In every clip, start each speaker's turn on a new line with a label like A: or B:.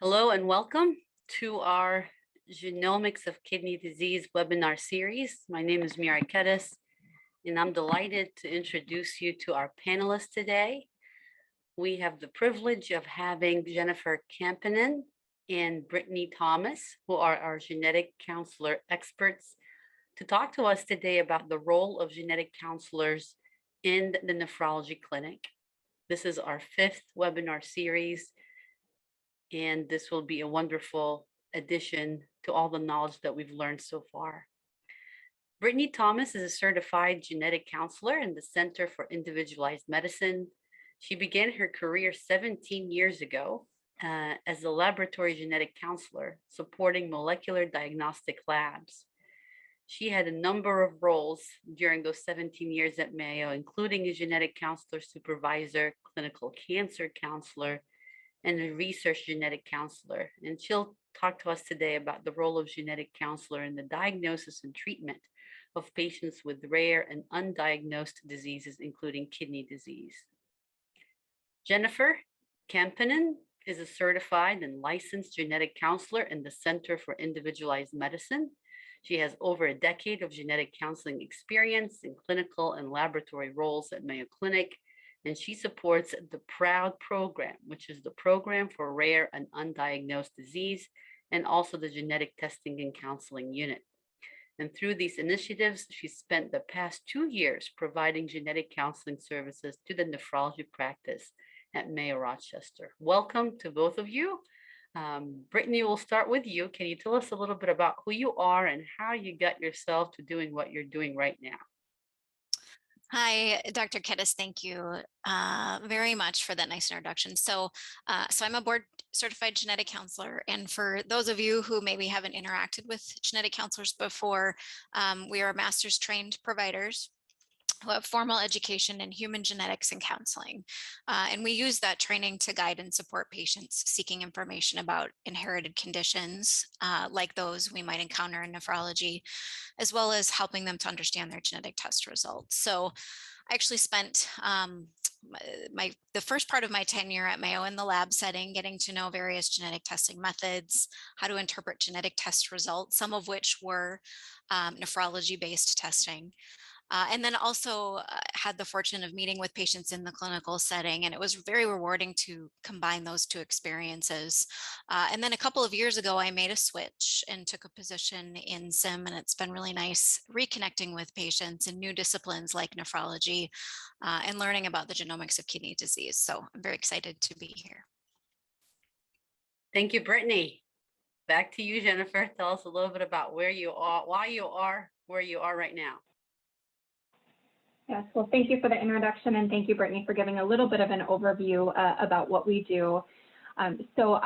A: Hello and welcome to our Genomics of Kidney Disease webinar series. My name is Mira Keddis, and I'm delighted to introduce you to our panelists today. We have the privilege of having Jennifer Kemppainen and Brittany Thomas, who are our genetic counselor experts, to talk to us today about the role of genetic counselors in the nephrology clinic. This is our 5th webinar series, and this will be a wonderful addition to all the knowledge that we've learned so far. Brittany Thomas is a certified genetic counselor in the Center for Individualized Medicine. She began her career 17 years ago as a laboratory genetic counselor supporting molecular diagnostic labs. She had a number of roles during those 17 years at Mayo, including a genetic counselor supervisor, clinical cancer counselor, and a research genetic counselor. And she'll talk to us today about the role of genetic counselor in the diagnosis and treatment of patients with rare and undiagnosed diseases, including kidney disease. Jennifer Kemppainen is a certified and licensed genetic counselor in the Center for Individualized Medicine. She has over a decade of genetic counseling experience in clinical and laboratory roles at Mayo Clinic, and she supports the PROUD program, which is the Program for Rare and Undiagnosed Disease, and also the Genetic Testing and Counseling Unit. And through these initiatives, she spent the past 2 years providing genetic counseling services to the nephrology practice at Mayo Rochester. Welcome to both of you. Brittany, we'll start with you. Can you tell us a little bit about who you are and how you got yourself to doing what you're doing right now?
B: Hi, Dr. Keddis. Thank you very much for that nice introduction. So I'm a board certified genetic counselor. And for those of you who maybe haven't interacted with genetic counselors before, we are master's trained providers who have formal education in human genetics and counseling. And we use that training to guide and support patients seeking information about inherited conditions like those we might encounter in nephrology, as well as helping them to understand their genetic test results. So I actually spent the first part of my tenure at Mayo in the lab setting, getting to know various genetic testing methods, how to interpret genetic test results, some of which were nephrology-based testing. And then also had the fortune of meeting with patients in the clinical setting, and it was very rewarding to combine those two experiences. And then a couple of years ago, I made a switch and took a position in SIM, and it's been really nice reconnecting with patients in new disciplines like nephrology and learning about the genomics of kidney disease. So I'm very excited to be here.
A: Thank you, Brittany. Back to you, Jennifer. Tell us a little bit about where you are, why you are where you are right now.
C: Yes, well, thank you for the introduction, and thank you, Brittany, for giving a little bit of an overview about what we do. So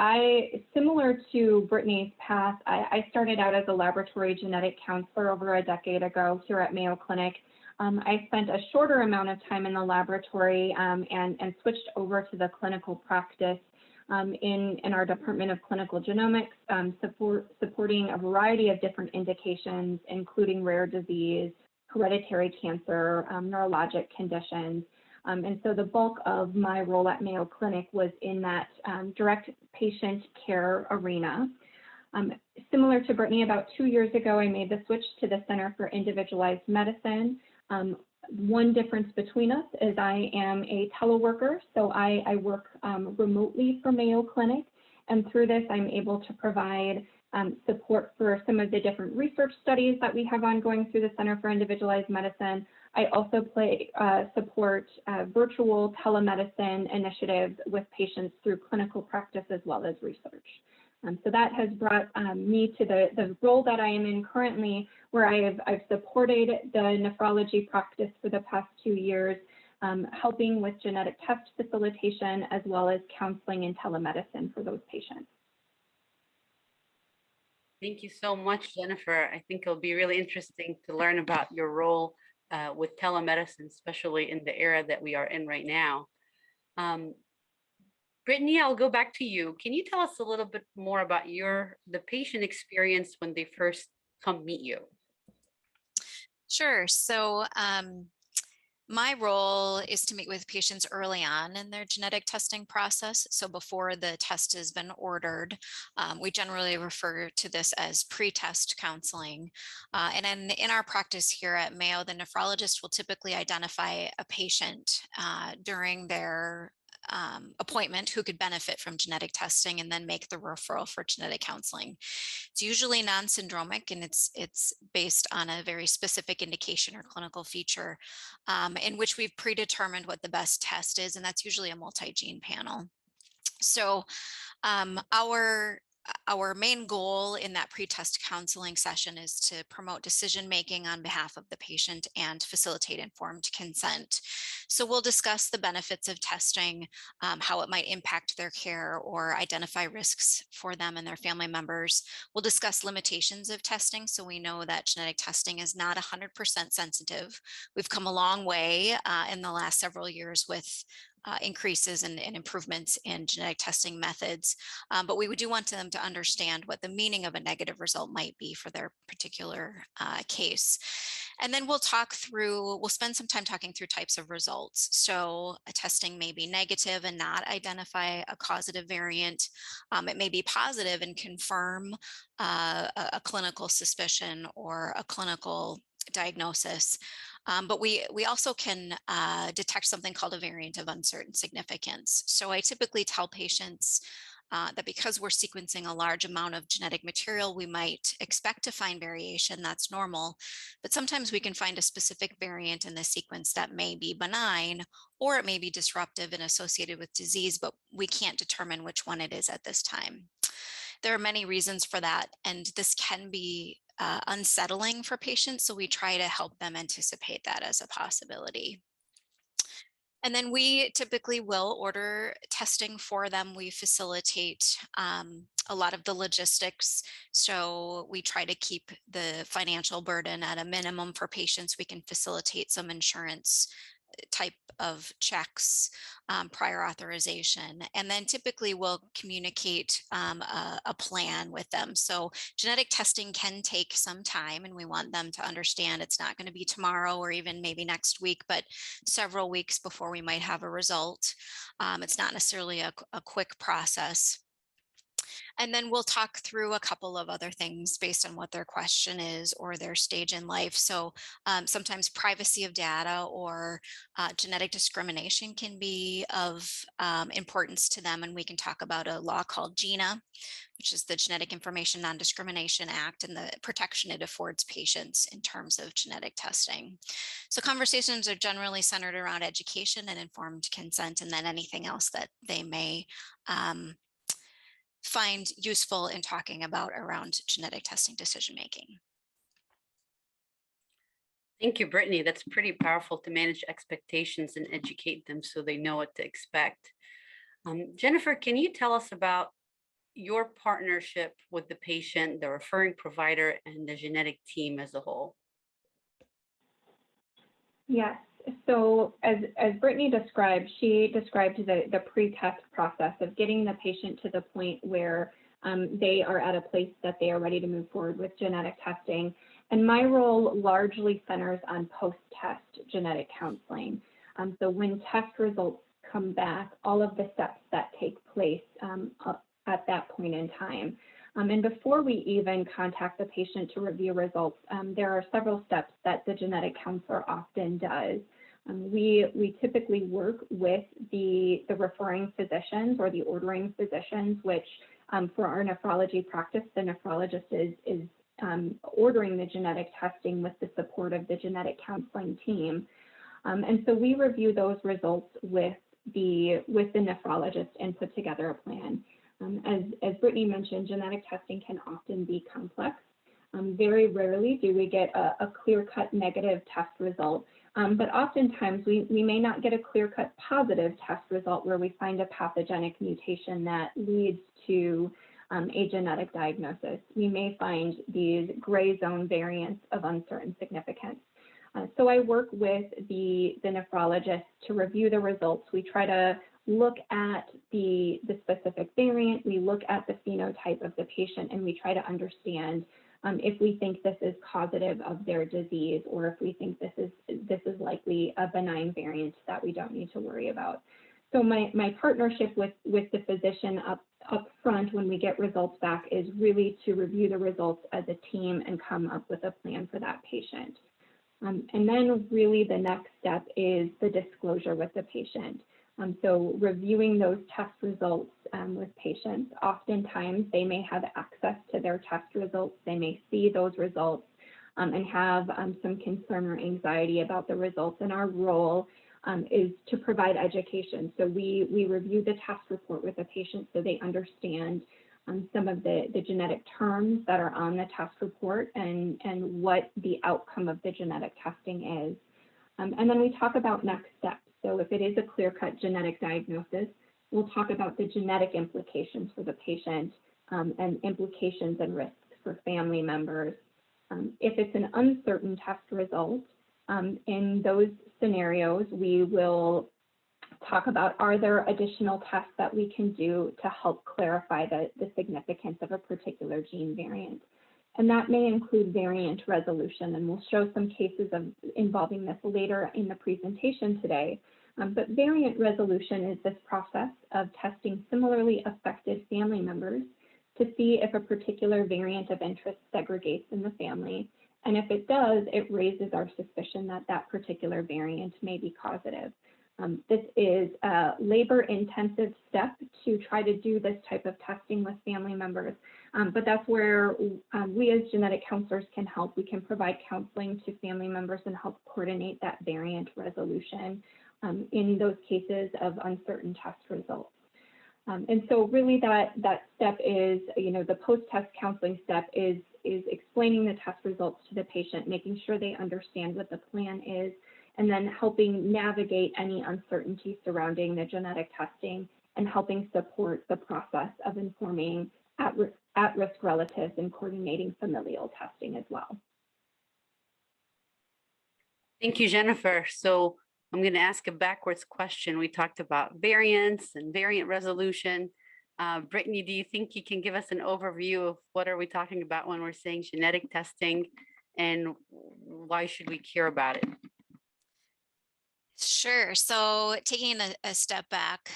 C: similar to Brittany's path, I started out as a laboratory genetic counselor over a decade ago here at Mayo Clinic. I spent a shorter amount of time in the laboratory and switched over to the clinical practice in our Department of Clinical Genomics, supporting a variety of different indications, including rare disease, hereditary cancer, neurologic conditions. And so the bulk of my role at Mayo Clinic was in that direct patient care arena. Similar to Brittany, about 2 years ago, I made the switch to the Center for Individualized Medicine. One difference between us is I am a teleworker, so I work remotely for Mayo Clinic. And through this, I'm able to provide support for some of the different research studies that we have ongoing through the Center for Individualized Medicine. I also support virtual telemedicine initiatives with patients through clinical practice as well as research. So that has brought me to the role that I am in currently, where I've supported the nephrology practice for the past 2 years, helping with genetic test facilitation as well as counseling and telemedicine for those patients.
A: Thank you so much, Jennifer. I think it'll be really interesting to learn about your role with telemedicine, especially in the era that we are in right now. Brittany, I'll go back to you. Can you tell us a little bit more about the patient experience when they first come meet you?
B: Sure. So My role is to meet with patients early on in their genetic testing process. So before the test has been ordered, we generally refer to this as pretest counseling. And in our practice here at Mayo, the nephrologist will typically identify a patient during their appointment who could benefit from genetic testing and then make the referral for genetic counseling. It's usually non-syndromic and it's based on a very specific indication or clinical feature in which we've predetermined what the best test is, and that's usually a multi-gene panel. So our main goal in that pretest counseling session is to promote decision making on behalf of the patient and facilitate informed consent. So we'll discuss the benefits of testing, how it might impact their care or identify risks for them and their family members. We'll discuss limitations of testing. So we know that genetic testing is not 100% sensitive. We've come a long way in the last several years with increases and improvements in genetic testing methods. But we do want them to understand what the meaning of a negative result might be for their particular case. And then we'll spend some time talking through types of results. So a testing may be negative and not identify a causative variant. It may be positive and confirm a clinical suspicion or a clinical diagnosis. But we also can detect something called a variant of uncertain significance. So I typically tell patients that because we're sequencing a large amount of genetic material, we might expect to find variation. That's normal. But sometimes we can find a specific variant in the sequence that may be benign, or it may be disruptive and associated with disease, but we can't determine which one it is at this time. There are many reasons for that, and this can be unsettling for patients, so we try to help them anticipate that as a possibility. And then we typically will order testing for them. We facilitate a lot of the logistics. So we try to keep the financial burden at a minimum for patients. We can facilitate some insurance type of checks, prior authorization, and then typically we'll communicate a plan with them. So genetic testing can take some time, and we want them to understand it's not going to be tomorrow or even maybe next week, but several weeks before we might have a result. It's not necessarily a quick process. And then we'll talk through a couple of other things based on what their question is or their stage in life. So sometimes privacy of data or genetic discrimination can be of importance to them. And we can talk about a law called GINA, which is the Genetic Information Non-Discrimination Act, and the protection it affords patients in terms of genetic testing. So conversations are generally centered around education and informed consent, and then anything else that they may find useful in talking about around genetic testing decision-making.
A: Thank you, Brittany. That's pretty powerful to manage expectations and educate them so they know what to expect. Jennifer, can you tell us about your partnership with the patient, the referring provider, and the genetic team as a whole?
C: Yes. So as Brittany described, she described the pre-test process of getting the patient to the point where they are at a place that they are ready to move forward with genetic testing. And my role largely centers on post-test genetic counseling. So when test results come back, all of the steps that take place at that point in time. And before we even contact the patient to review results, there are several steps that the genetic counselor often does. We typically work with the referring physicians or the ordering physicians, which for our nephrology practice, the nephrologist is ordering the genetic testing with the support of the genetic counseling team. And so we review those results with the nephrologist and put together a plan. As Brittany mentioned, genetic testing can often be complex. Very rarely do we get a clear-cut negative test result, but oftentimes we may not get a clear-cut positive test result where we find a pathogenic mutation that leads to a genetic diagnosis. We may find these gray zone variants of uncertain significance. So I work with the nephrologist to review the results. We try to look at the specific variant, we look at the phenotype of the patient, and we try to understand if we think this is causative of their disease, or if we think this is likely a benign variant that we don't need to worry about. So my partnership with the physician up front when we get results back is really to review the results as a team and come up with a plan for that patient. And then really the next step is the disclosure with the patient. So reviewing those test results with patients, oftentimes they may have access to their test results, they may see those results and have some concern or anxiety about the results, and our role is to provide education. So we review the test report with the patient so they understand some of the genetic terms that are on the test report and what the outcome of the genetic testing is. And then we talk about next steps. So if it is a clear-cut genetic diagnosis, we'll talk about the genetic implications for the patient and implications and risks for family members. If it's an uncertain test result, in those scenarios, we will talk about, are there additional tests that we can do to help clarify the significance of a particular gene variant? And that may include variant resolution, and we'll show some cases involving this later in the presentation today. But variant resolution is this process of testing similarly affected family members to see if a particular variant of interest segregates in the family. And if it does, it raises our suspicion that that particular variant may be causative. This is a labor-intensive step to try to do this type of testing with family members, but that's where we as genetic counselors can help. We can provide counseling to family members and help coordinate that variant resolution in those cases of uncertain test results. And so really that step is, the post-test counseling step is explaining the test results to the patient, making sure they understand what the plan is, and then helping navigate any uncertainty surrounding the genetic testing and helping support the process of informing at-risk relatives and coordinating familial testing as well.
A: Thank you, Jennifer. So I'm going to ask a backwards question. We talked about variants and variant resolution. Brittany, do you think you can give us an overview of what are we talking about when we're saying genetic testing, and why should we care about it?
B: Sure. So taking a step back,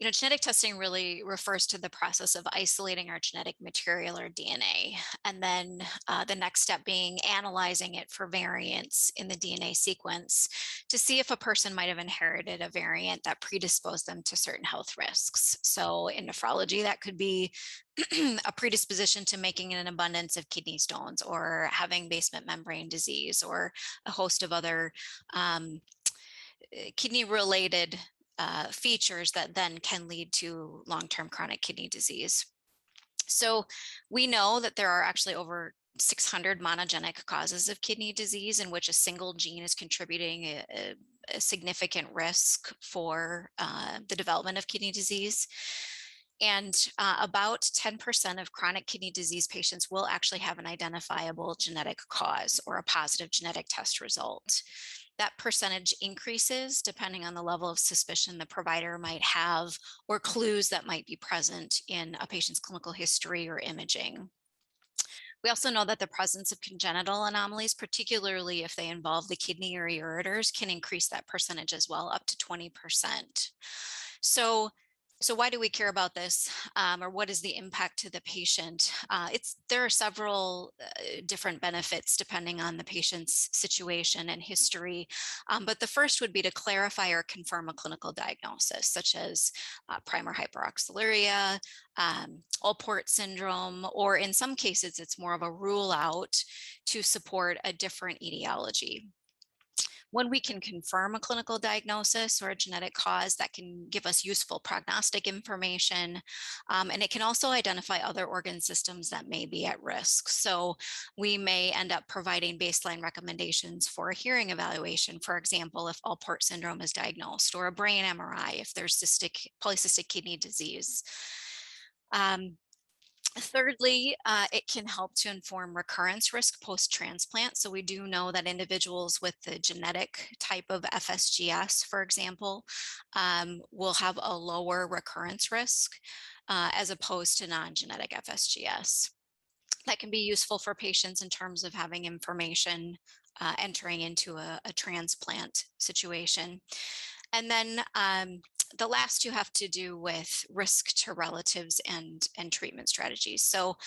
B: genetic testing really refers to the process of isolating our genetic material or DNA, and then the next step being analyzing it for variants in the DNA sequence to see if a person might have inherited a variant that predisposed them to certain health risks. So in nephrology, that could be a predisposition to making an abundance of kidney stones, or having basement membrane disease, or a host of other kidney-related features that then can lead to long-term chronic kidney disease. So we know that there are actually over 600 monogenic causes of kidney disease in which a single gene is contributing a significant risk for the development of kidney disease. And about 10% of chronic kidney disease patients will actually have an identifiable genetic cause or a positive genetic test result. That percentage increases depending on the level of suspicion the provider might have, or clues that might be present in a patient's clinical history or imaging. We also know that the presence of congenital anomalies, particularly if they involve the kidney or ureters, can increase that percentage as well, up to 20%. So why do we care about this, or what is the impact to the patient? There are several different benefits depending on the patient's situation and history, but the first would be to clarify or confirm a clinical diagnosis, such as primary hyperoxaluria, Alport syndrome, or in some cases, it's more of a rule out to support a different etiology. When we can confirm a clinical diagnosis or a genetic cause, that can give us useful prognostic information, and it can also identify other organ systems that may be at risk. So we may end up providing baseline recommendations for a hearing evaluation, for example, if Alport syndrome is diagnosed, or a brain MRI if there's polycystic kidney disease. Thirdly, it can help to inform recurrence risk post-transplant. So we do know that individuals with the genetic type of FSGS, for example, will have a lower recurrence risk as opposed to non-genetic FSGS. that can be useful for patients in terms of having information entering into a transplant situation. And then the last two have to do with risk to relatives and treatment strategies. So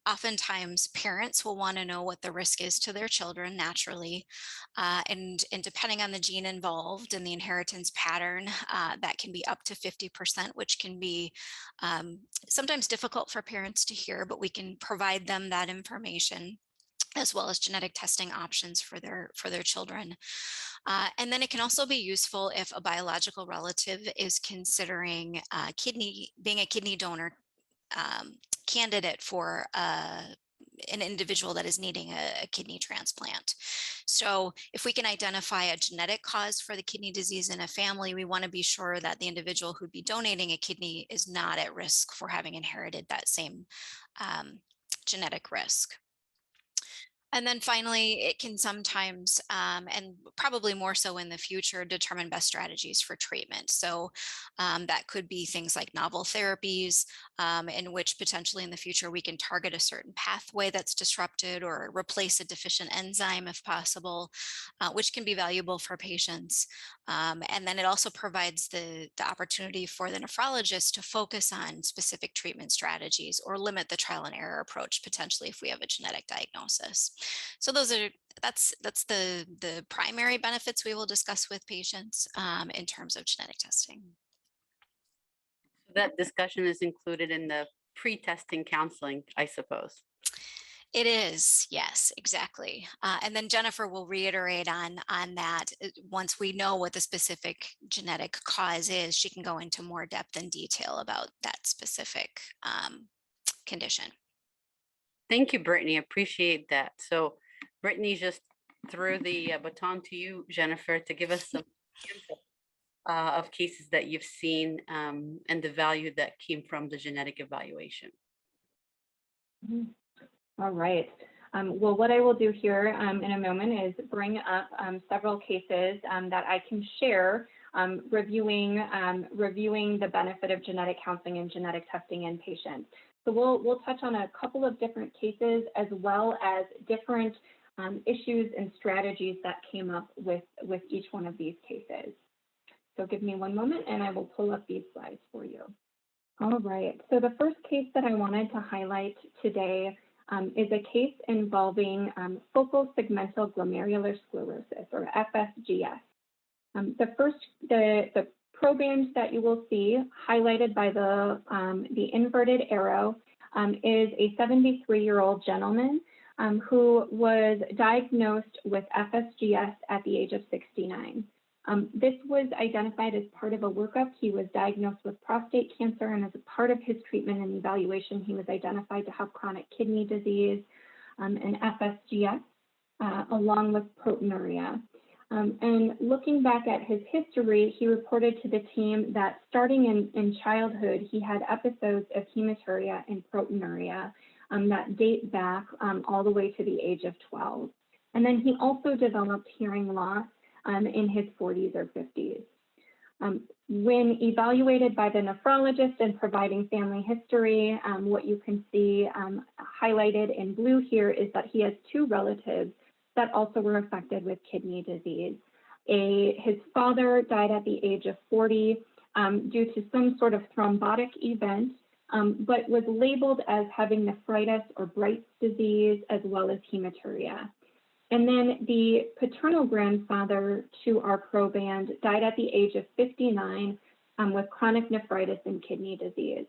B: oftentimes parents will want to know what the risk is to their children naturally. And depending on the gene involved and the inheritance pattern, that can be up to 50%, which can be sometimes difficult for parents to hear, but we can provide them that information, as well as genetic testing options for their children. And then it can also be useful if a biological relative is considering being a kidney donor candidate for an individual that is needing a kidney transplant. So if we can identify a genetic cause for the kidney disease in a family, we want to be sure that the individual who'd be donating a kidney is not at risk for having inherited that same genetic risk. And then finally, it can sometimes, and probably more so in the future, determine best strategies for treatment. So that could be things like novel therapies, in which potentially in the future we can target a certain pathway that's disrupted or replace a deficient enzyme if possible, which can be valuable for patients. And then it also provides the opportunity for the nephrologist to focus on specific treatment strategies or limit the trial and error approach potentially if we have a genetic diagnosis. So that's the primary benefits we will discuss with patients in terms of genetic testing.
A: That discussion is included in the pre-testing counseling, I suppose.
B: It is, yes, exactly. And then Jennifer will reiterate on that. Once we know what the specific genetic cause is, she can go into more depth and detail about that specific condition.
A: Thank you, Brittany. Appreciate that. So Brittany just threw the baton to you, Jennifer, to give us some of cases that you've seen and the value that came from the genetic evaluation.
C: All right. Well, what I will do here in a moment is bring up several cases that I can share, reviewing the benefit of genetic counseling and genetic testing in patients. So we'll touch on a couple of different cases as well as different issues and strategies that came up with each one of these cases. So give me one moment and I will pull up these slides for you. All right, so the first case that I wanted to highlight today is a case involving focal segmental glomerular sclerosis, or FSGS. The proband that you will see highlighted by the inverted arrow is a 73-year-old gentleman who was diagnosed with FSGS at the age of 69. This was identified as part of a workup. He was diagnosed with prostate cancer, and as a part of his treatment and evaluation, he was identified to have chronic kidney disease and FSGS, along with proteinuria. And looking back at his history, he reported to the team that starting in childhood, he had episodes of hematuria and proteinuria that date back all the way to the age of 12. And then he also developed hearing loss in his 40s or 50s. When evaluated by the nephrologist and providing family history, what you can see highlighted in blue here is that he has two relatives that also were affected with kidney disease. His father died at the age of 40 due to some sort of thrombotic event, but was labeled as having nephritis or Bright's disease, as well as hematuria. And then the paternal grandfather to our proband died at the age of 59 with chronic nephritis and kidney disease.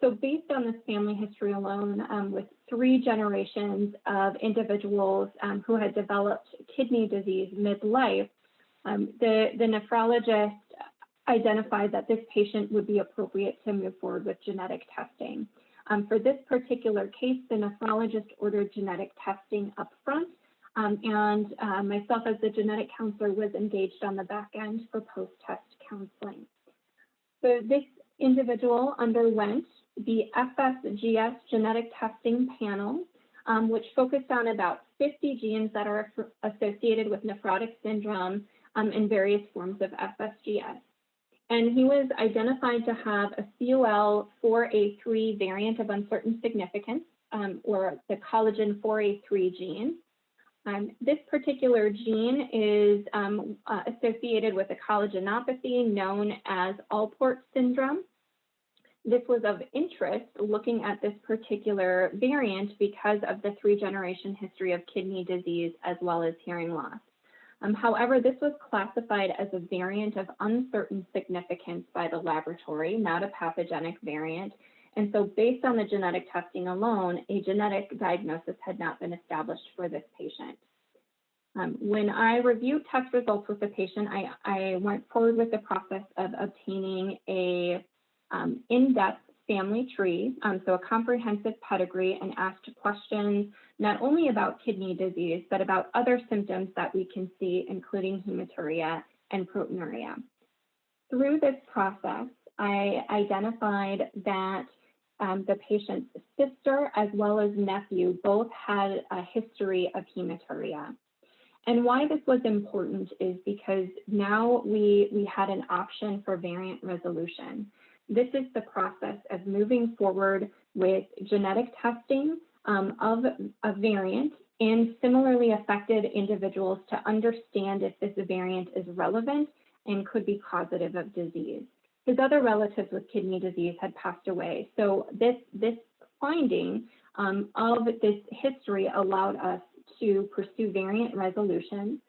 C: So based on this family history alone, with 3 generations of individuals who had developed kidney disease midlife, the nephrologist identified that this patient would be appropriate to move forward with genetic testing. For this particular case, the nephrologist ordered genetic testing up front, and myself as the genetic counselor was engaged on the back end for post-test counseling. So this individual underwent the FSGS genetic testing panel, which focused on about 50 genes that are associated with nephrotic syndrome and various forms of FSGS. And he was identified to have a COL4A3 variant of uncertain significance, or the collagen 4A3 gene. This particular gene is associated with a collagenopathy known as Alport syndrome. This was of interest looking at this particular variant because of the 3-generation history of kidney disease as well as hearing loss. However, this was classified as a variant of uncertain significance by the laboratory, not a pathogenic variant. And so based on the genetic testing alone, a genetic diagnosis had not been established for this patient. When I reviewed test results with the patient, I went forward with the process of obtaining a in-depth family tree, so a comprehensive pedigree, and asked questions not only about kidney disease, but about other symptoms that we can see, including hematuria and proteinuria. Through this process, I identified that the patient's sister as well as nephew both had a history of hematuria. And why this was important is because now we had an option for variant resolution. This is the process of moving forward with genetic testing of a variant in similarly affected individuals to understand if this variant is relevant and could be causative of disease. His other relatives with kidney disease had passed away. So this finding of this history allowed us to pursue variant resolution.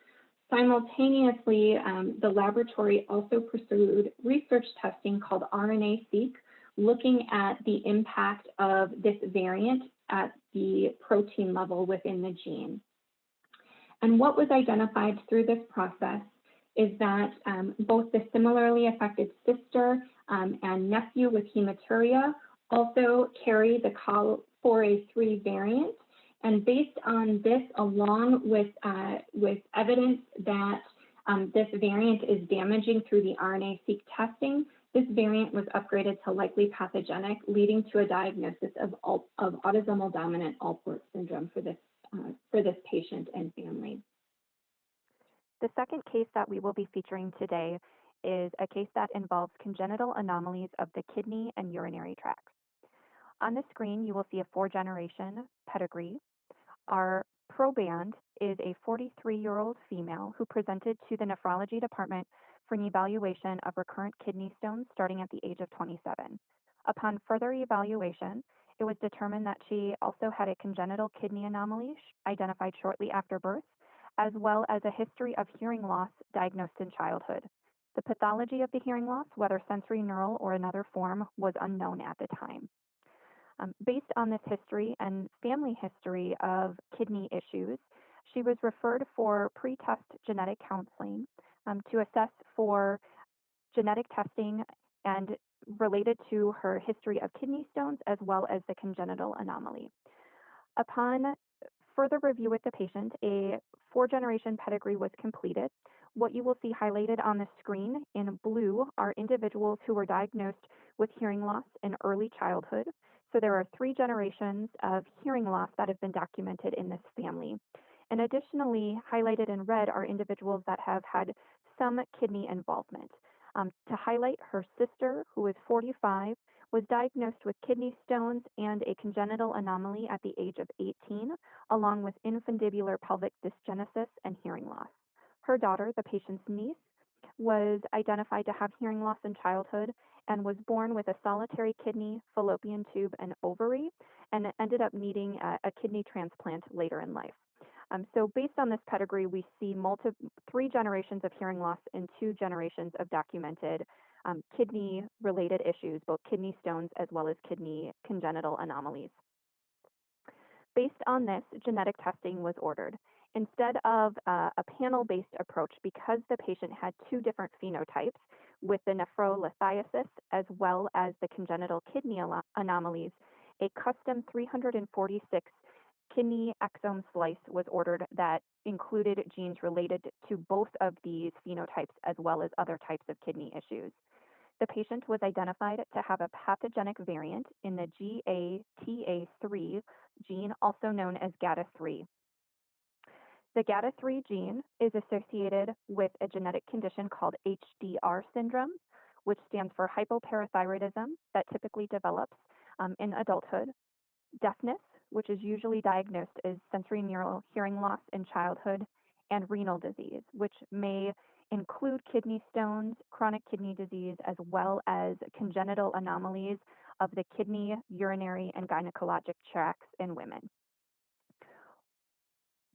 C: Simultaneously, the laboratory also pursued research testing called RNA-seq, looking at the impact of this variant at the protein level within the gene. And what was identified through this process is that both the similarly affected sister and nephew with hematuria also carry the COL4A3 variant. And based on this, along with evidence that this variant is damaging through the RNA-seq testing, this variant was upgraded to likely pathogenic, leading to a diagnosis of autosomal dominant Alport syndrome for this patient and family.
D: The second case that we will be featuring today is a case that involves congenital anomalies of the kidney and urinary tracts. On the screen, you will see a 4-generation pedigree. Our proband is a 43-year-old female who presented to the nephrology department for an evaluation of recurrent kidney stones starting at the age of 27. Upon further evaluation, it was determined that she also had a congenital kidney anomaly identified shortly after birth, as well as a history of hearing loss diagnosed in childhood. The pathology of the hearing loss, whether sensory neural or another form, was unknown at the time. Based on this history and family history of kidney issues, she was referred for pre-test genetic counseling to assess for genetic testing and related to her history of kidney stones as well as the congenital anomaly. Upon further review with the patient, a 4-generation pedigree was completed. What you will see highlighted on the screen in blue are individuals who were diagnosed with hearing loss in early childhood. So there are 3 generations of hearing loss that have been documented in this family. And additionally, highlighted in red are individuals that have had some kidney involvement. To highlight, her sister, who is 45, was diagnosed with kidney stones and a congenital anomaly at the age of 18, along with infundibular pelvic dysgenesis and hearing loss. Her daughter, the patient's niece, was identified to have hearing loss in childhood and was born with a solitary kidney, fallopian tube, and ovary, and ended up needing a kidney transplant later in life. So based on this pedigree, we see 3 generations of hearing loss and 2 generations of documented kidney-related issues, both kidney stones as well as kidney congenital anomalies. Based on this, genetic testing was ordered. Instead of a panel-based approach, because the patient had 2 different phenotypes with the nephrolithiasis as well as the congenital kidney anomalies, a custom 346 kidney exome slice was ordered that included genes related to both of these phenotypes as well as other types of kidney issues. The patient was identified to have a pathogenic variant in the GATA3 gene, also known as GATA3. The GATA3 gene is associated with a genetic condition called HDR syndrome, which stands for hypoparathyroidism that typically develops in adulthood, deafness, which is usually diagnosed as sensorineural hearing loss in childhood, and renal disease, which may include kidney stones, chronic kidney disease, as well as congenital anomalies of the kidney, urinary, and gynecologic tracts in women.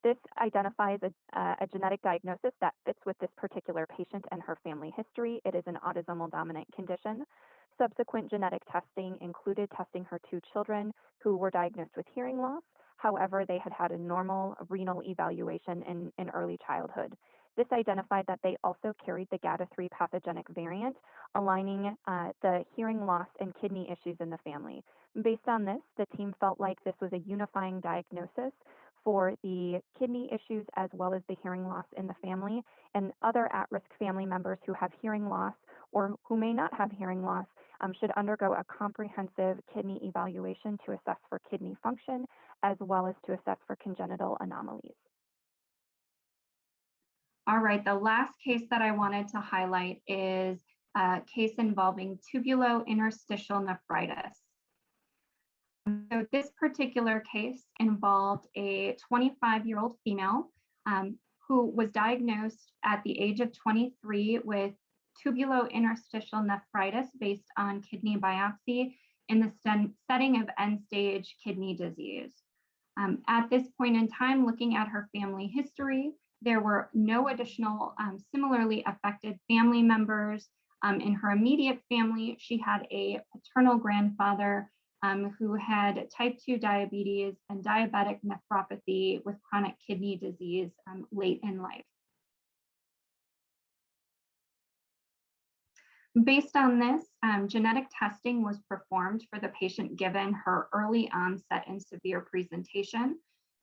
D: This identifies a genetic diagnosis that fits with this particular patient and her family history. It is an autosomal dominant condition. Subsequent genetic testing included testing her 2 children who were diagnosed with hearing loss. However, they had had a normal renal evaluation in early childhood. This identified that they also carried the GATA3 pathogenic variant, aligning the hearing loss and kidney issues in the family. Based on this, the team felt like this was a unifying diagnosis for the kidney issues as well as the hearing loss in the family, and other at-risk family members who have hearing loss or who may not have hearing loss should undergo a comprehensive kidney evaluation to assess for kidney function as well as to assess for congenital anomalies.
C: All right, the last case that I wanted to highlight is a case involving tubulointerstitial nephritis. So this particular case involved a 25-year-old female who was diagnosed at the age of 23 with tubulointerstitial nephritis based on kidney biopsy in the setting of end-stage kidney disease. At this point in time, looking at her family history, there were no additional similarly affected family members. In her immediate family, she had a paternal grandfather who had type 2 diabetes and diabetic nephropathy with chronic kidney disease late in life. Based on this, genetic testing was performed for the patient given her early onset and severe presentation.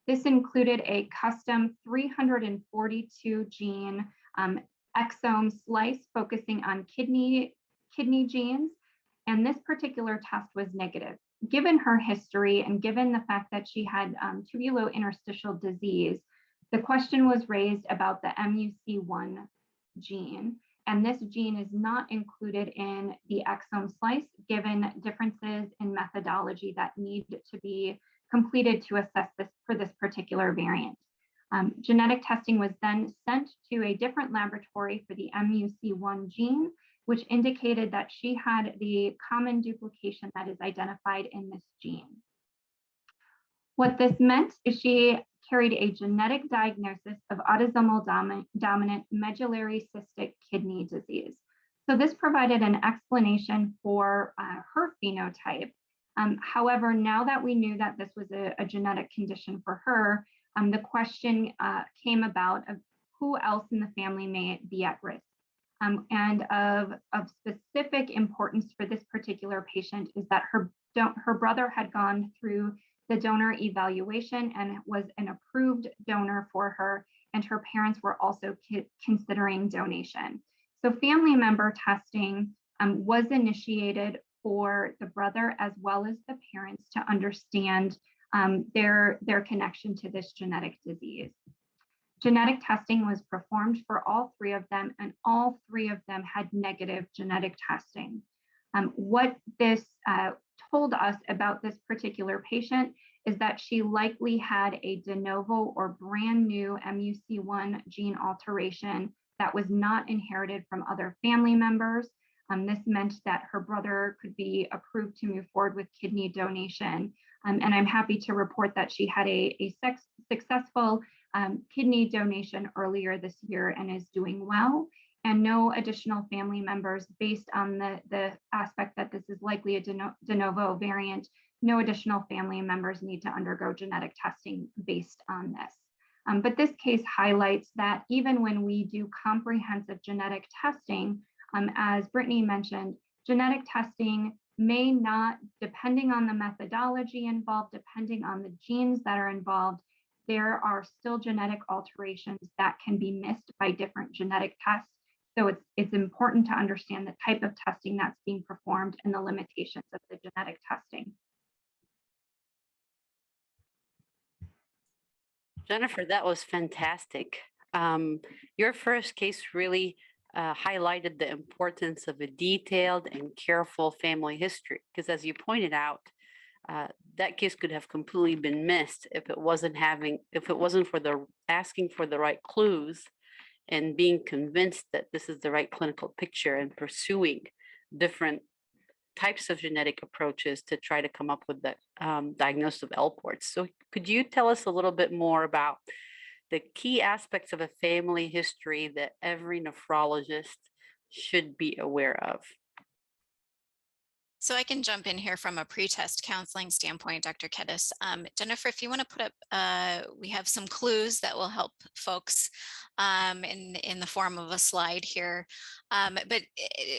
C: This included a custom 342 gene exome slice focusing on kidney genes, and this particular test was negative. Given her history and given the fact that she had tubulointerstitial disease, the question was raised about the MUC1 gene, and this gene is not included in the exome slice given differences in methodology that need to be completed to assess this for this particular variant. Genetic testing was then sent to a different laboratory for the MUC1 gene, which indicated that she had the common duplication that is identified in this gene. What this meant is she carried a genetic diagnosis of autosomal dominant medullary cystic kidney disease. So this provided an explanation for her phenotype. However, now that we knew that this was a genetic condition for her, the question came about of who else in the family may be at risk. And of specific importance for this particular patient is that her brother had gone through the donor evaluation and was an approved donor for her, and her parents were also considering donation. So family member testing was initiated for the brother as well as the parents to understand their connection to this genetic disease. Genetic testing was performed for all 3 of them, and all 3 of them had negative genetic testing. What this told us about this particular patient is that she likely had a de novo or brand new MUC1 gene alteration that was not inherited from other family members. This meant that her brother could be approved to move forward with kidney donation. And I'm happy to report that she had a successful kidney donation earlier this year and is doing well. And no additional family members, based on the aspect that this is likely a de novo variant, no additional family members need to undergo genetic testing based on this. But this case highlights that even when we do comprehensive genetic testing, as Brittany mentioned, genetic testing may not, depending on the methodology involved, depending on the genes that are involved, there are still genetic alterations that can be missed by different genetic tests. So it's important to understand the type of testing that's being performed and the limitations of the genetic testing.
A: Jennifer, that was fantastic. Your first case really highlighted the importance of a detailed and careful family history, because as you pointed out, that case could have completely been missed if it wasn't for the asking for the right clues and being convinced that this is the right clinical picture and pursuing different types of genetic approaches to try to come up with the diagnosis of L-ports. So could you tell us a little bit more about the key aspects of a family history that every nephrologist should be aware of?
B: So I can jump in here from a pretest counseling standpoint, Dr. Keddis. Jennifer, if you want to put up, we have some clues that will help folks in the form of a slide here. But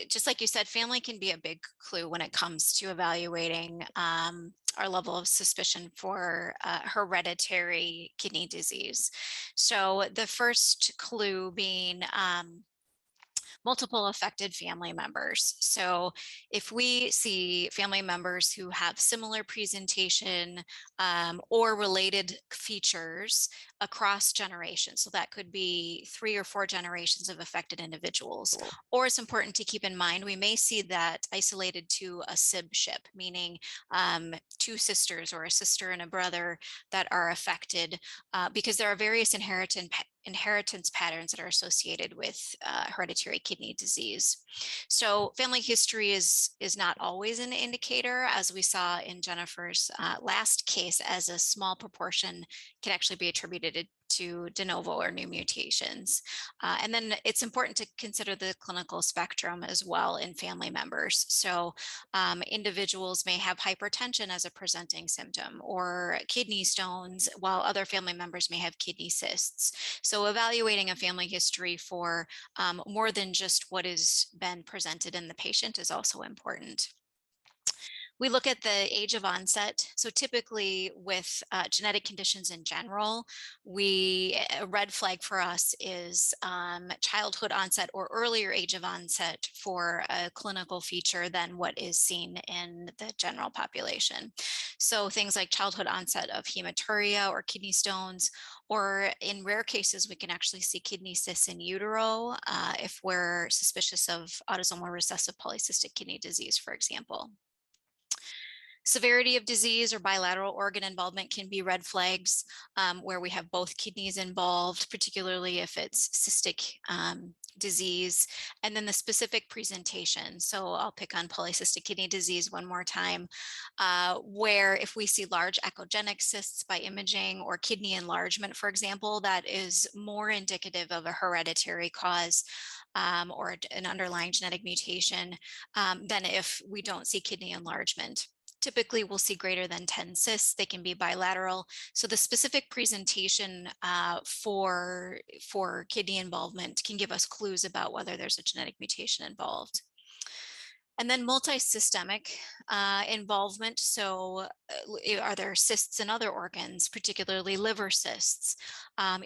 B: just like you said, family can be a big clue when it comes to evaluating our level of suspicion for hereditary kidney disease. So the first clue being multiple affected family members. So if we see family members who have similar presentation or related features across generations, so that could be 3 or 4 generations of affected individuals, or it's important to keep in mind, we may see that isolated to a sibship, meaning 2 sisters or a sister and a brother that are affected because there are various inheritance patterns that are associated with hereditary kidney disease. So family history is not always an indicator, as we saw in Jennifer's last case, as a small proportion can actually be attributed to de novo or new mutations. And then it's important to consider the clinical spectrum as well in family members. So individuals may have hypertension as a presenting symptom or kidney stones, while other family members may have kidney cysts. So evaluating a family history for more than just what has been presented in the patient is also important. We look at the age of onset. So typically with genetic conditions in general, a red flag for us is childhood onset or earlier age of onset for a clinical feature than what is seen in the general population. So things like childhood onset of hematuria or kidney stones, or in rare cases, we can actually see kidney cysts in utero if we're suspicious of autosomal recessive polycystic kidney disease, for example. Severity of disease or bilateral organ involvement can be red flags where we have both kidneys involved, particularly if it's cystic disease, and then the specific presentation. So I'll pick on polycystic kidney disease one more time, where if we see large echogenic cysts by imaging or kidney enlargement, for example, that is more indicative of a hereditary cause or an underlying genetic mutation than if we don't see kidney enlargement. Typically, we'll see greater than 10 cysts. They can be bilateral. So the specific presentation for kidney involvement can give us clues about whether there's a genetic mutation involved. And then multisystemic involvement. So are there cysts in other organs, particularly liver cysts?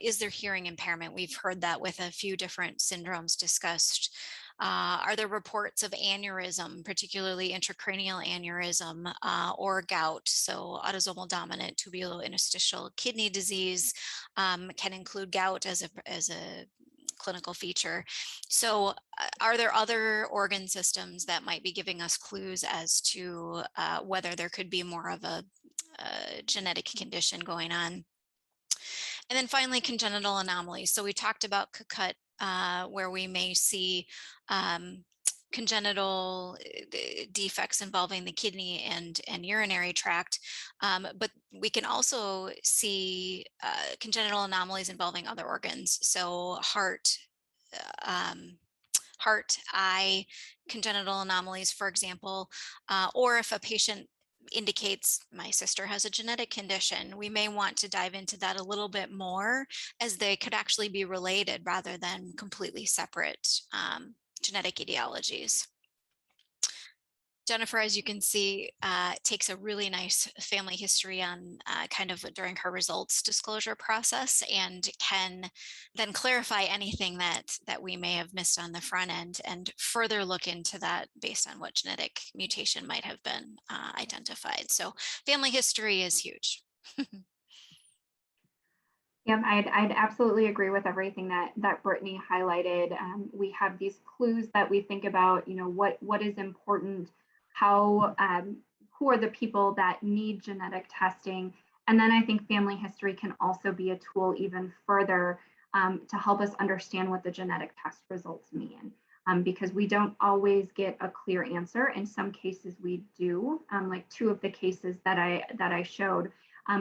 B: Is there hearing impairment? We've heard that with a few different syndromes discussed. Are there reports of aneurysm, particularly intracranial aneurysm or gout? So autosomal dominant tubulointerstitial kidney disease can include gout as a clinical feature. So are there other organ systems that might be giving us clues as to whether there could be more of a genetic condition going on? And then finally, congenital anomalies. So we talked about Kakut, where we may see congenital defects involving the kidney and urinary tract, but we can also see congenital anomalies involving other organs. So heart, eye, congenital anomalies, for example, or if a patient indicates my sister has a genetic condition, we may want to dive into that a little bit more, as they could actually be related rather than completely separate genetic etiologies. Jennifer, as you can see, takes a really nice family history on kind of during her results disclosure process, and can then clarify anything that we may have missed on the front end and further look into that based on what genetic mutation might have been identified. So family history is huge.
C: Yeah, I'd absolutely agree with everything that Brittany highlighted. We have these clues that we think about, what is important, how who are the people that need genetic testing. And then I think family history can also be a tool even further to help us understand what the genetic test results mean. Because we don't always get a clear answer. In some cases we do, like two of the cases that I showed.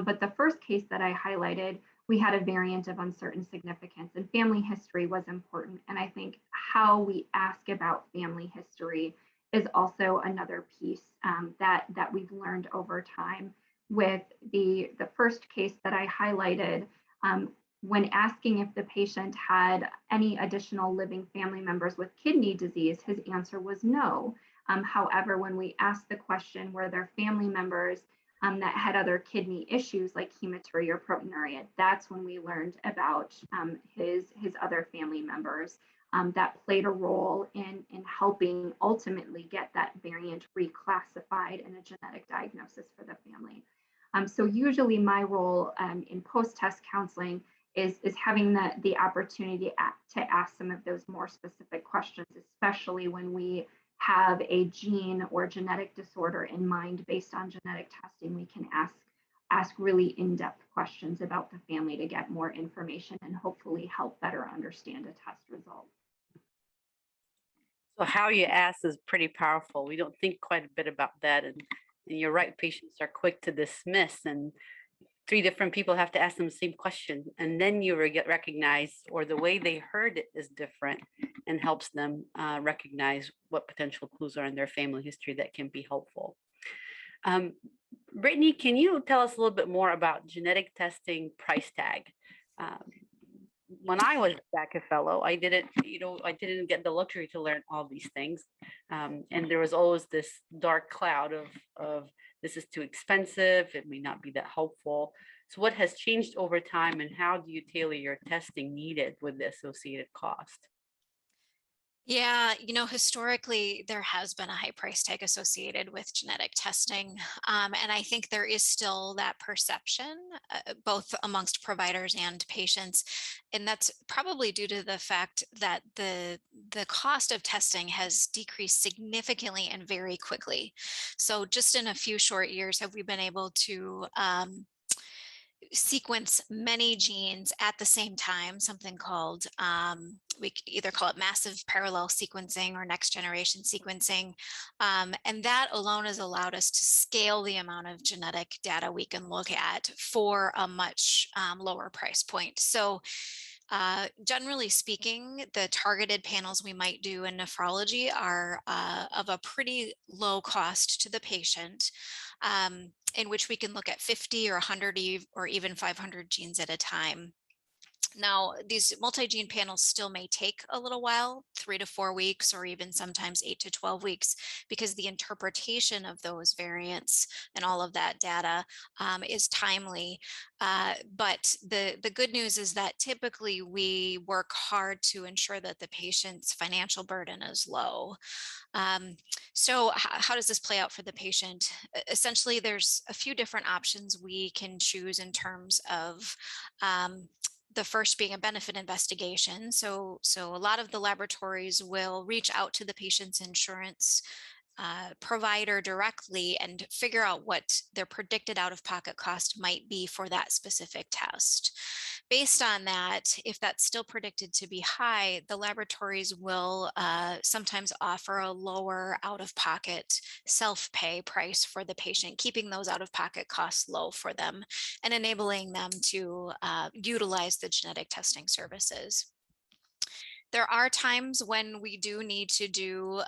C: But the first case that I highlighted, we had a variant of uncertain significance, and family history was important. And I think how we ask about family history is also another piece that we've learned over time. With the first case that I highlighted, when asking if the patient had any additional living family members with kidney disease, his answer was no. However, when we asked the question, were there family members that had other kidney issues like hematuria or proteinuria, that's when we learned about his other family members that played a role in helping ultimately get that variant reclassified in a genetic diagnosis for the family. So usually my role in post-test counseling is having the opportunity to ask some of those more specific questions, especially when we have a gene or genetic disorder in mind based on genetic testing. We can ask really in-depth questions about the family to get more information and hopefully help better understand a test result.
A: So how you ask is pretty powerful. We don't think quite a bit about that. And you're right, patients are quick to dismiss, and three different people have to ask them the same question. And then you get recognized, or the way they heard it is different, and helps them recognize what potential clues are in their family history that can be helpful. Brittany, can you tell us a little bit more about genetic testing price tag? When I was back a fellow, I didn't get the luxury to learn all these things. And there was always this dark cloud of this is too expensive, it may not be that helpful. So what has changed over time, and how do you tailor your testing needed with the associated cost?
B: Yeah, historically, there has been a high price tag associated with genetic testing. And I think there is still that perception, both amongst providers and patients. And that's probably due to the fact that the cost of testing has decreased significantly and very quickly. So just in a few short years, have we been able to sequence many genes at the same time, something called, we either call it massive parallel sequencing or next generation sequencing. And that alone has allowed us to scale the amount of genetic data we can look at for a much lower price point. So generally speaking, the targeted panels we might do in nephrology are of a pretty low cost to the patient, in which we can look at 50 or 100 or even 500 genes at a time. Now, these multi-gene panels still may take a little while, 3 to 4 weeks, or even sometimes 8 to 12 weeks, because the interpretation of those variants and all of that data is timely. But the good news is that typically we work hard to ensure that the patient's financial burden is low. So how does this play out for the patient? Essentially, there's a few different options we can choose in terms of the first being a benefit investigation. So a lot of the laboratories will reach out to the patient's insurance provider directly and figure out what their predicted out-of-pocket cost might be for that specific test. Based on that, if that's still predicted to be high, the laboratories will sometimes offer a lower out-of-pocket self-pay price for the patient, keeping those out-of-pocket costs low for them and enabling them to utilize the genetic testing services. There are times when we do need to do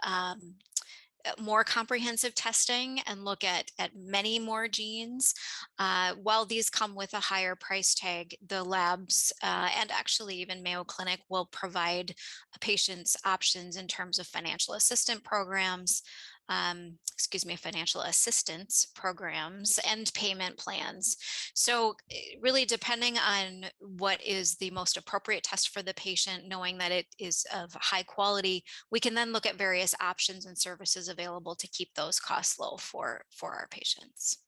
B: more comprehensive testing and look at many more genes. While these come with a higher price tag, the labs and actually even Mayo Clinic will provide patients options in terms of financial assistance programs, financial assistance programs and payment plans. So really depending on what is the most appropriate test for the patient, knowing that it is of high quality, we can then look at various options and services available to keep those costs low for our patients.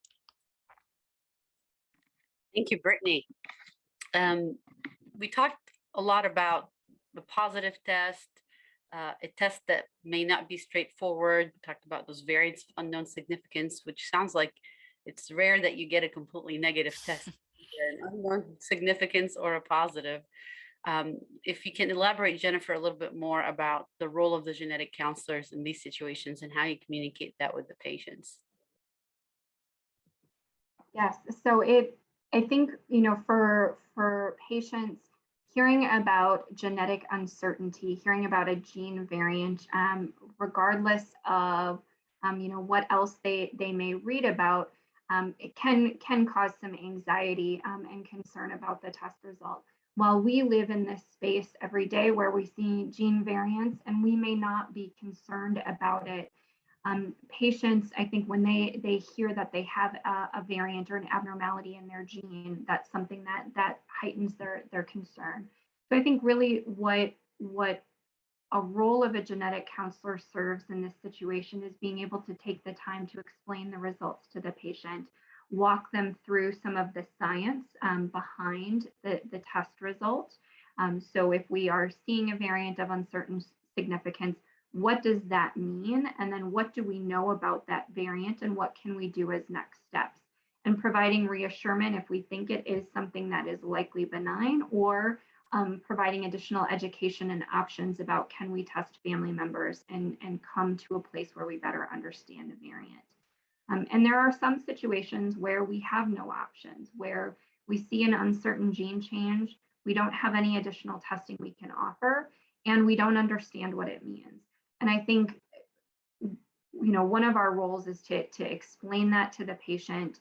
A: Thank you, Brittany. We talked a lot about the positive test, a test that may not be straightforward. We talked about those variants of unknown significance, which sounds like it's rare that you get a completely negative test, either an unknown significance or a positive. If you can elaborate, Jennifer, a little bit more about the role of the genetic counselors in these situations and how you communicate that with the patients.
C: Yes, so I think, for patients, hearing about genetic uncertainty, hearing about a gene variant, regardless of, what else they may read about, it can cause some anxiety and concern about the test result. While we live in this space every day where we see gene variants and we may not be concerned about it, patients, I think when they hear that they have a variant or an abnormality in their gene, that's something that heightens their concern. So I think really what a role of a genetic counselor serves in this situation is being able to take the time to explain the results to the patient, walk them through some of the science behind the test result. So if we are seeing a variant of uncertain significance, what does that mean? And then what do we know about that variant and what can we do as next steps? And providing reassurance if we think it is something that is likely benign, or providing additional education and options about can we test family members and come to a place where we better understand the variant. And there are some situations where we have no options, where we see an uncertain gene change, we don't have any additional testing we can offer, and we don't understand what it means. And I think, one of our roles is to explain that to the patient,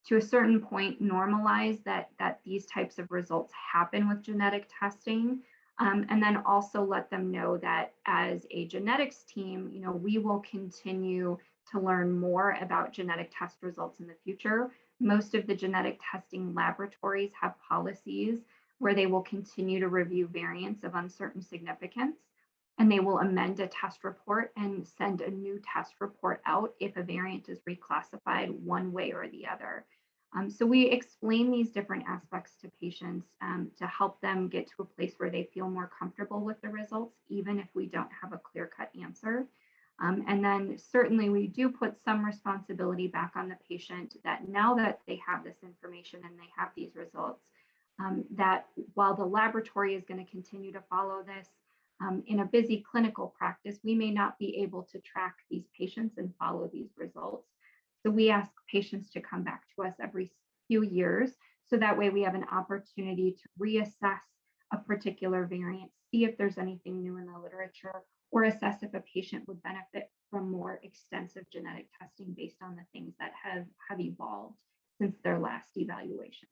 C: to a certain point, normalize that these types of results happen with genetic testing, and then also let them know that as a genetics team, we will continue to learn more about genetic test results in the future. Most of the genetic testing laboratories have policies where they will continue to review variants of uncertain significance, and they will amend a test report and send a new test report out if a variant is reclassified one way or the other. So we explain these different aspects to patients to help them get to a place where they feel more comfortable with the results, even if we don't have a clear-cut answer. And then certainly we do put some responsibility back on the patient that now that they have this information and they have these results, that while the laboratory is going to continue to follow this, in a busy clinical practice, we may not be able to track these patients and follow these results. So we ask patients to come back to us every few years, so that way we have an opportunity to reassess a particular variant, see if there's anything new in the literature, or assess if a patient would benefit from more extensive genetic testing based on the things that have evolved since their last evaluation.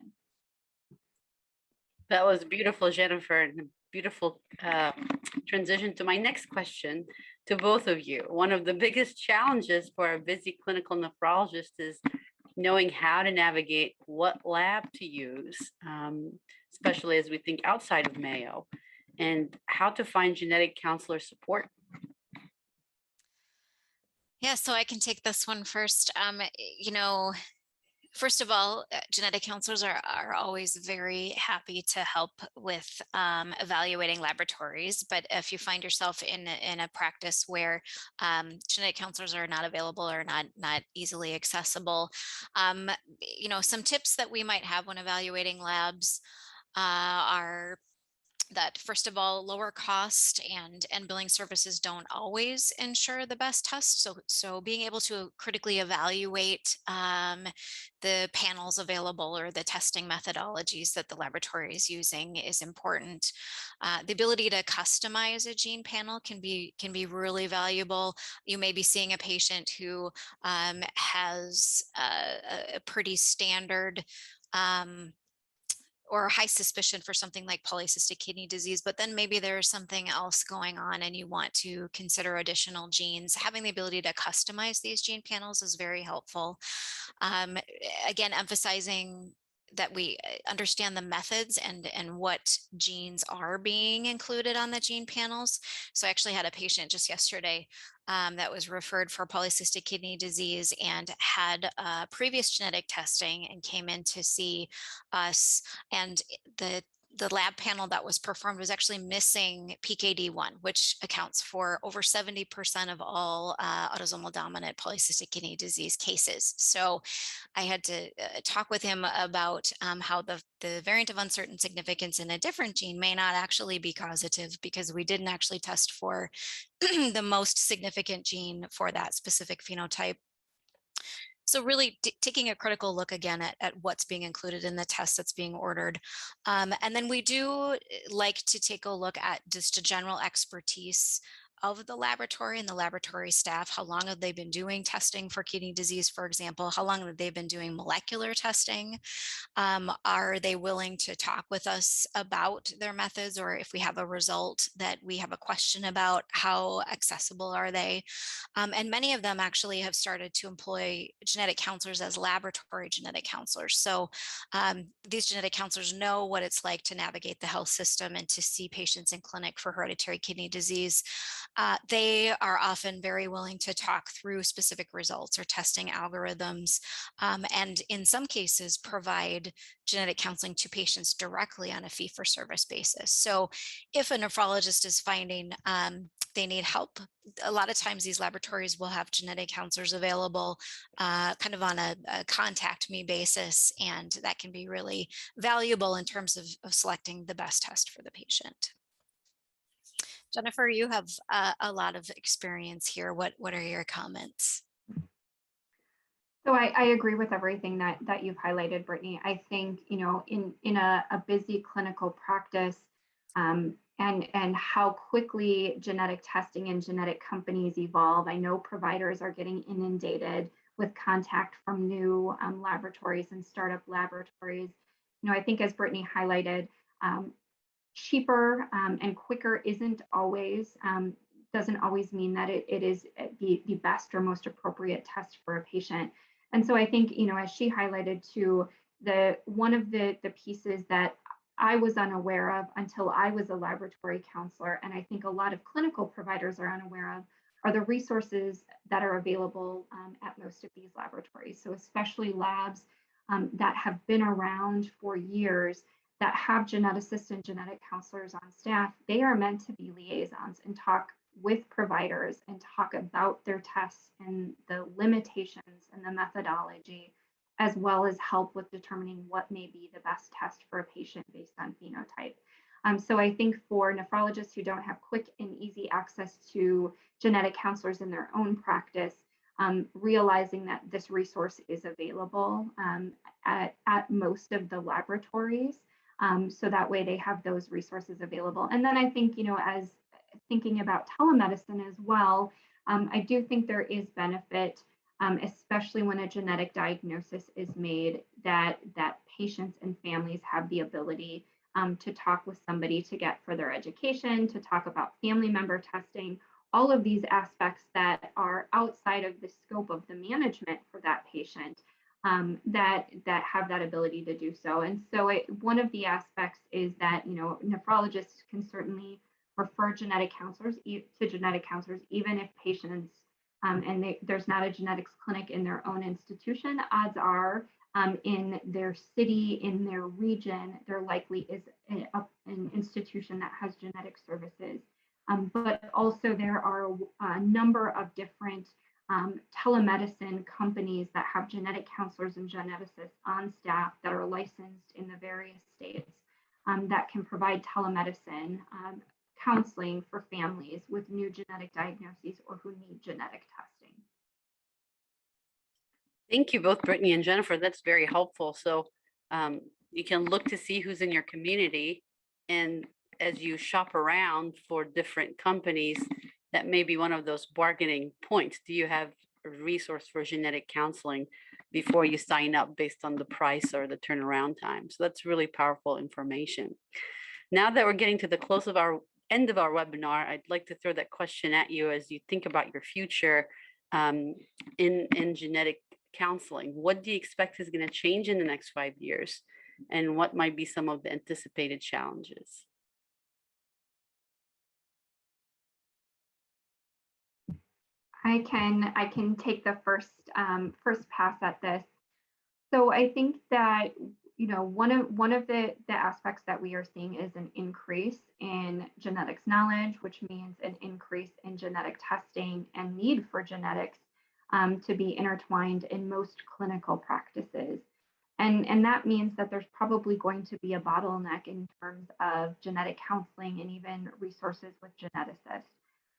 A: That was beautiful, Jennifer, and a beautiful transition to my next question to both of you. One of the biggest challenges for a busy clinical nephrologist is knowing how to navigate what lab to use, especially as we think outside of Mayo, and how to find genetic counselor support.
B: Yeah, so I can take this one first. First of all, genetic counselors are always very happy to help with evaluating laboratories. But if you find yourself in a practice where genetic counselors are not available or not easily accessible, some tips that we might have when evaluating labs are that, first of all, lower cost and billing services don't always ensure the best test. So being able to critically evaluate the panels available or the testing methodologies that the laboratory is using is important. The ability to customize a gene panel can be really valuable. You may be seeing a patient who has a pretty standard or high suspicion for something like polycystic kidney disease, but then maybe there's something else going on and you want to consider additional genes. Having the ability to customize these gene panels is very helpful. Again, emphasizing that we understand the methods and what genes are being included on the gene panels. So I actually had a patient just yesterday that was referred for polycystic kidney disease and had previous genetic testing and came in to see us, and the the lab panel that was performed was actually missing PKD1, which accounts for over 70% of all autosomal dominant polycystic kidney disease cases. So I had to talk with him about how the variant of uncertain significance in a different gene may not actually be causative, because we didn't actually test for the most significant gene for that specific phenotype. So really taking a critical look again at what's being included in the test that's being ordered. And then we do like to take a look at just a general expertise of the laboratory and the laboratory staff. How long have they been doing testing for kidney disease, for example? How long have they been doing molecular testing? Are they willing to talk with us about their methods, or if we have a result that we have a question about, how accessible are they? And many of them actually have started to employ genetic counselors as laboratory genetic counselors. So these genetic counselors know what it's like to navigate the health system and to see patients in clinic for hereditary kidney disease. They are often very willing to talk through specific results or testing algorithms, and in some cases provide genetic counseling to patients directly on a fee-for-service basis. So if a nephrologist is finding they need help, a lot of times these laboratories will have genetic counselors available kind of on a contact me basis, and that can be really valuable in terms of selecting the best test for the patient. Jennifer, you have a lot of experience here. What are your comments?
C: So I agree with everything that you've highlighted, Brittany. I think, you know, in a busy clinical practice, and how quickly genetic testing and genetic companies evolve. I know providers are getting inundated with contact from new laboratories and startup laboratories. You know, I think as Brittany highlighted, cheaper and quicker doesn't always mean that it is the best or most appropriate test for a patient. And so I think, you know, as she highlighted too, one of the pieces that I was unaware of until I was a laboratory counselor, and I think a lot of clinical providers are unaware of, are the resources that are available at most of these laboratories. So especially labs that have been around for years, that have geneticists and genetic counselors on staff. They are meant to be liaisons and talk with providers and talk about their tests and the limitations and the methodology, as well as help with determining what may be the best test for a patient based on phenotype. So I think for nephrologists who don't have quick and easy access to genetic counselors in their own practice, realizing that this resource is available at most of the laboratories, so that way they have those resources available. And then I think, you know, as thinking about telemedicine as well, I do think there is benefit, especially when a genetic diagnosis is made, that patients and families have the ability to talk with somebody to get further education, to talk about family member testing, all of these aspects that are outside of the scope of the management for that patient, that have that ability to do so. And so one of the aspects is that, you know, nephrologists can certainly refer genetic counselors to genetic counselors, even if patients and there's not a genetics clinic in their own institution. Odds are in their city, in their region, there likely is an institution that has genetic services. But also there are a number of different telemedicine companies that have genetic counselors and geneticists on staff that are licensed in the various states that can provide telemedicine counseling for families with new genetic diagnoses or who need genetic testing.
A: Thank you both, Brittany and Jennifer. That's very helpful. So you can look to see who's in your community, and as you shop around for different companies, that may be one of those bargaining points. Do you have a resource for genetic counseling before you sign up based on the price or the turnaround time? So that's really powerful information. Now that we're getting to the end of our webinar, I'd like to throw that question at you as you think about your future in genetic counseling. What do you expect is going to change in the next 5 years? And what might be some of the anticipated challenges?
C: I can take the first pass at this. So I think that one of the aspects that we are seeing is an increase in genetics knowledge, which means an increase in genetic testing and need for genetics to be intertwined in most clinical practices. And that means that there's probably going to be a bottleneck in terms of genetic counseling and even resources with geneticists.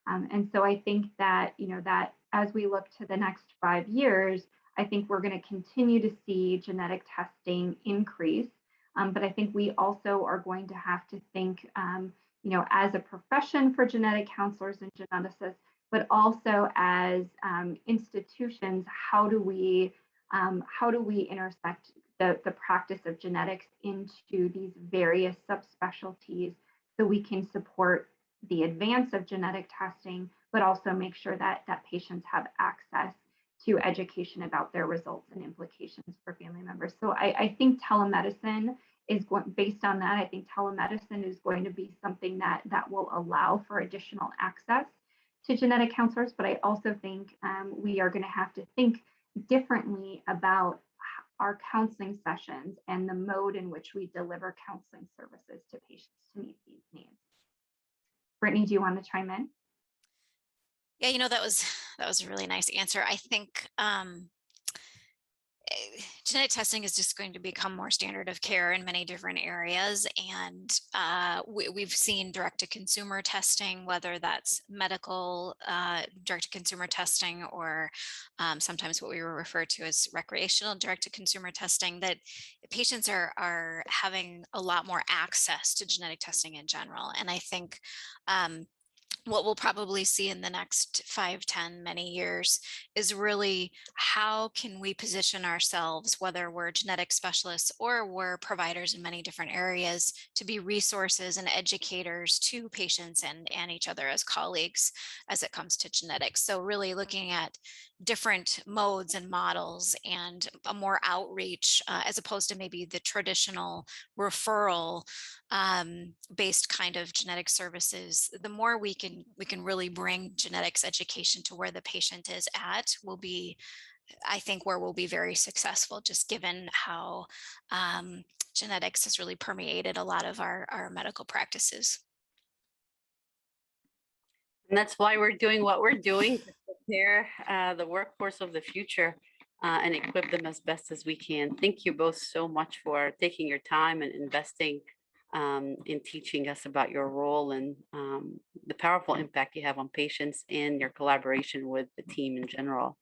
C: And so I think that, that as we look to the next 5 years, I think we're going to continue to see genetic testing increase. But I think we also are going to have to think, as a profession for genetic counselors and geneticists, but also as institutions, how do we intersect the practice of genetics into these various subspecialties so we can support the advance of genetic testing, but also make sure that patients have access to education about their results and implications for family members. So I think telemedicine is based on that. I think telemedicine is going to be something that will allow for additional access to genetic counselors, but I also think we are going to have to think differently about our counseling sessions and the mode in which we deliver counseling services to patients to meet these needs. Brittany, do you want to chime in?
B: Yeah, that was a really nice answer. I think genetic testing is just going to become more standard of care in many different areas. And we've seen direct-to-consumer testing, whether that's medical direct-to-consumer testing or sometimes what we refer to as recreational direct-to-consumer testing, that patients are having a lot more access to genetic testing in general. And I think what we'll probably see in the next 5, 10, many years is really how can we position ourselves, whether we're genetic specialists or we're providers in many different areas, to be resources and educators to patients and each other as colleagues as it comes to genetics. So really looking at different modes and models and a more outreach as opposed to maybe the traditional referral based kind of genetic services. The more we can really bring genetics education to where the patient is at, will be, I think, where we'll be very successful, just given how genetics has really permeated a lot of our medical practices.
A: And that's why we're doing what we're doing, to prepare the workforce of the future and equip them as best as we can. Thank you both so much for taking your time and investing in teaching us about your role and the powerful impact you have on patients and your collaboration with the team in general.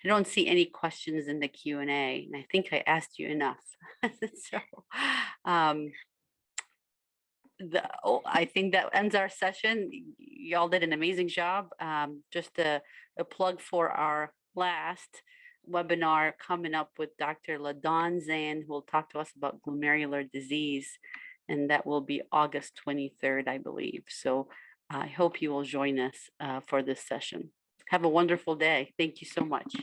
A: I don't see any questions in the Q&A, and I think I asked you enough. So I think that ends our session. Y'all did an amazing job. Just a plug for our last webinar coming up with Dr. LaDawn Zan, who will talk to us about glomerular disease. And that will be August 23rd, I believe. So I hope you will join us for this session. Have a wonderful day. Thank you so much.